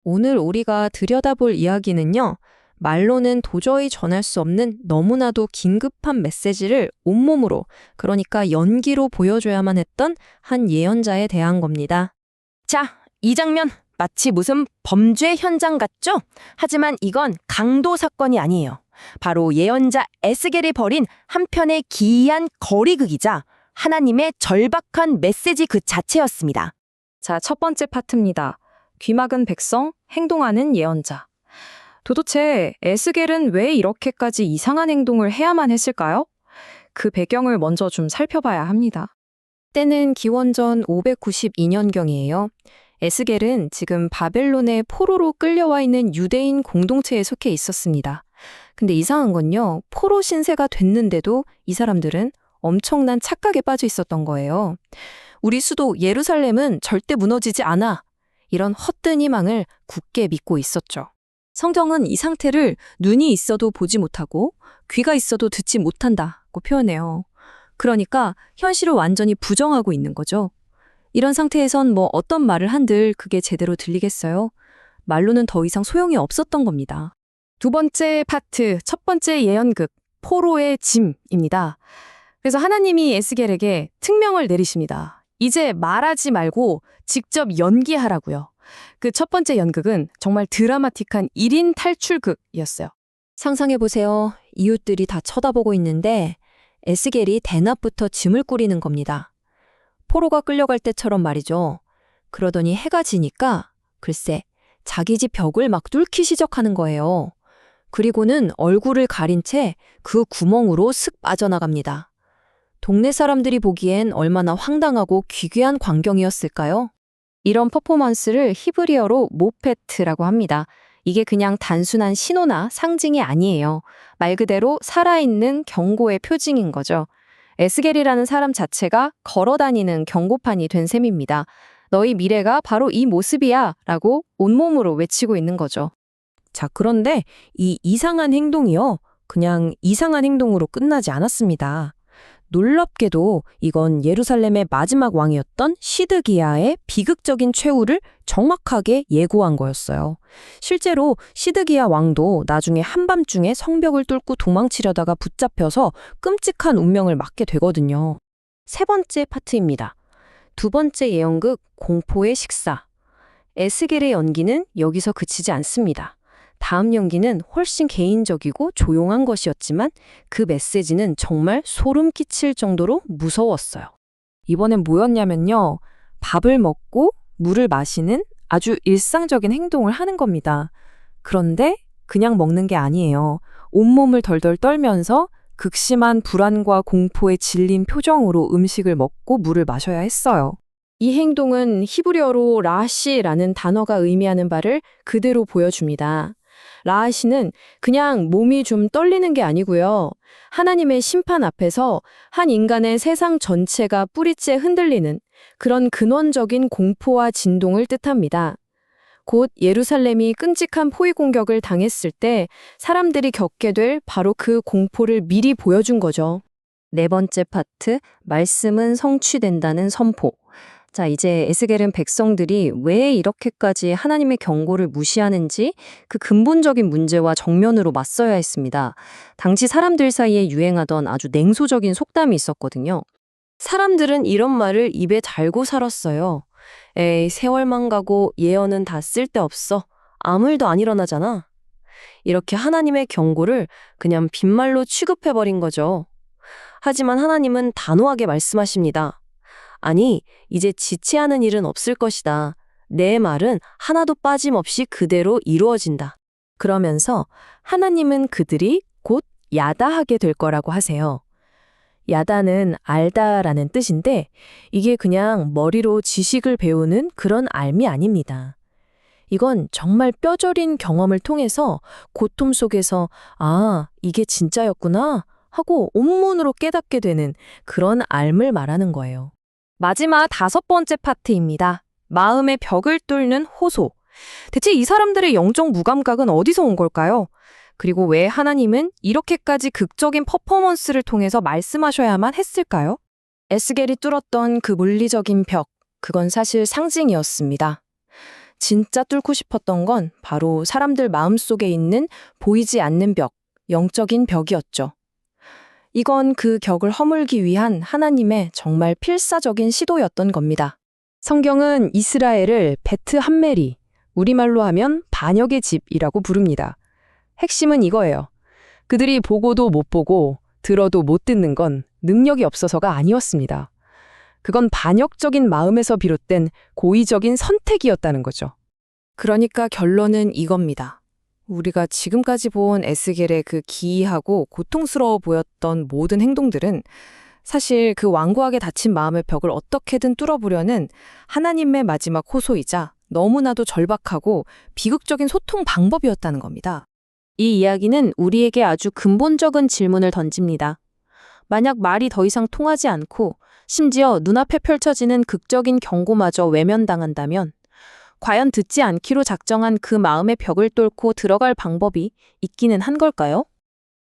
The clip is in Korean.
오늘 우리가 들여다볼 이야기는요, 말로는 도저히 전할 수 없는 너무나도 긴급한 메시지를 온몸으로, 그러니까 연기로 보여줘야만 했던 한 예언자에 대한 겁니다. 자, 이 장면 마치 무슨 범죄 현장 같죠? 하지만 이건 강도 사건이 아니에요. 바로 예언자 에스겔이 벌인 한편의 기이한 거리극이자 하나님의 절박한 메시지 그 자체였습니다. 자, 첫 번째 파트입니다. 귀막은 백성, 행동하는 예언자. 도대체 에스겔은 왜 이렇게까지 이상한 행동을 해야만 했을까요? 그 배경을 먼저 좀 살펴봐야 합니다. 때는 기원전 592년경이에요. 에스겔은 지금 바벨론의 포로로 끌려와 있는 유대인 공동체에 속해 있었습니다. 근데 이상한 건요, 포로 신세가 됐는데도 이 사람들은 엄청난 착각에 빠져 있었던 거예요. 우리 수도 예루살렘은 절대 무너지지 않아. 이런 헛된 희망을 굳게 믿고 있었죠. 성경은 이 상태를 눈이 있어도 보지 못하고 귀가 있어도 듣지 못한다고 표현해요. 그러니까 현실을 완전히 부정하고 있는 거죠. 이런 상태에선 뭐 어떤 말을 한들 그게 제대로 들리겠어요? 말로는 더 이상 소용이 없었던 겁니다. 두 번째 파트, 첫 번째 예언극, 포로의 짐입니다. 그래서 하나님이 에스겔에게 특명을 내리십니다. 이제 말하지 말고 직접 연기하라고요. 그 첫 번째 연극은 정말 드라마틱한 1인 탈출극이었어요. 상상해보세요. 이웃들이 다 쳐다보고 있는데 에스겔이 대낮부터 짐을 꾸리는 겁니다. 포로가 끌려갈 때처럼 말이죠. 그러더니 해가 지니까 글쎄 자기 집 벽을 막 뚫기 시작하는 거예요. 그리고는 얼굴을 가린 채 그 구멍으로 슥 빠져나갑니다. 동네 사람들이 보기엔 얼마나 황당하고 기괴한 광경이었을까요? 이런 퍼포먼스를 히브리어로 모페트라고 합니다. 이게 그냥 단순한 신호나 상징이 아니에요. 말 그대로 살아있는 경고의 표징인 거죠. 에스겔이라는 사람 자체가 걸어다니는 경고판이 된 셈입니다. 너희 미래가 바로 이 모습이야 라고 온몸으로 외치고 있는 거죠. 자, 그런데 이 이상한 행동이요, 그냥 이상한 행동으로 끝나지 않았습니다. 놀랍게도 이건 예루살렘의 마지막 왕이었던 시드기야의 비극적인 최후를 정확하게 예고한 거였어요. 실제로 시드기야 왕도 나중에 한밤중에 성벽을 뚫고 도망치려다가 붙잡혀서 끔찍한 운명을 맞게 되거든요. 세 번째 파트입니다. 두 번째 예언극 공포의 식사. 에스겔의 연기는 여기서 그치지 않습니다. 다음 연기는 훨씬 개인적이고 조용한 것이었지만 그 메시지는 정말 소름 끼칠 정도로 무서웠어요. 이번엔 뭐였냐면요, 밥을 먹고 물을 마시는 아주 일상적인 행동을 하는 겁니다. 그런데 그냥 먹는 게 아니에요. 온몸을 덜덜 떨면서 극심한 불안과 공포에 질린 표정으로 음식을 먹고 물을 마셔야 했어요. 이 행동은 히브리어로 라시라는 단어가 의미하는 바를 그대로 보여줍니다. 라하시는 그냥 몸이 좀 떨리는 게 아니고요. 하나님의 심판 앞에서 한 인간의 세상 전체가 뿌리째 흔들리는 그런 근원적인 공포와 진동을 뜻합니다. 곧 예루살렘이 끔찍한 포위 공격을 당했을 때 사람들이 겪게 될 바로 그 공포를 미리 보여준 거죠. 네 번째 파트, 말씀은 성취된다는 선포. 자, 이제 에스겔은 백성들이 왜 이렇게까지 하나님의 경고를 무시하는지 그 근본적인 문제와 정면으로 맞서야 했습니다. 당시 사람들 사이에 유행하던 아주 냉소적인 속담이 있었거든요. 사람들은 이런 말을 입에 달고 살았어요. 에이, 세월만 가고 예언은 다 쓸데없어. 아무 일도 안 일어나잖아. 이렇게 하나님의 경고를 그냥 빈말로 취급해버린 거죠. 하지만 하나님은 단호하게 말씀하십니다. 아니, 이제 지체하는 일은 없을 것이다. 내 말은 하나도 빠짐없이 그대로 이루어진다. 그러면서 하나님은 그들이 곧 야다하게 될 거라고 하세요. 야다는 알다라는 뜻인데 이게 그냥 머리로 지식을 배우는 그런 알미 아닙니다. 이건 정말 뼈저린 경험을 통해서 고통 속에서 아, 이게 진짜였구나 하고 온몸으로 깨닫게 되는 그런 알을 말하는 거예요. 마지막 다섯 번째 파트입니다. 마음의 벽을 뚫는 호소. 대체 이 사람들의 영적 무감각은 어디서 온 걸까요? 그리고 왜 하나님은 이렇게까지 극적인 퍼포먼스를 통해서 말씀하셔야만 했을까요? 에스겔이 뚫었던 그 물리적인 벽, 그건 사실 상징이었습니다. 진짜 뚫고 싶었던 건 바로 사람들 마음속에 있는 보이지 않는 벽, 영적인 벽이었죠. 이건 그 격을 허물기 위한 하나님의 정말 필사적인 시도였던 겁니다. 성경은 이스라엘을 베트 함메리, 우리말로 하면 반역의 집이라고 부릅니다. 핵심은 이거예요. 그들이 보고도 못 보고 들어도 못 듣는 건 능력이 없어서가 아니었습니다. 그건 반역적인 마음에서 비롯된 고의적인 선택이었다는 거죠. 그러니까 결론은 이겁니다. 우리가 지금까지 본 에스겔의 그 기이하고 고통스러워 보였던 모든 행동들은 사실 그 완고하게 닫힌 마음의 벽을 어떻게든 뚫어보려는 하나님의 마지막 호소이자 너무나도 절박하고 비극적인 소통 방법이었다는 겁니다. 이 이야기는 우리에게 아주 근본적인 질문을 던집니다. 만약 말이 더 이상 통하지 않고 심지어 눈앞에 펼쳐지는 극적인 경고마저 외면당한다면 과연 듣지 않기로 작정한 그 마음의 벽을 뚫고 들어갈 방법이 있기는 한 걸까요?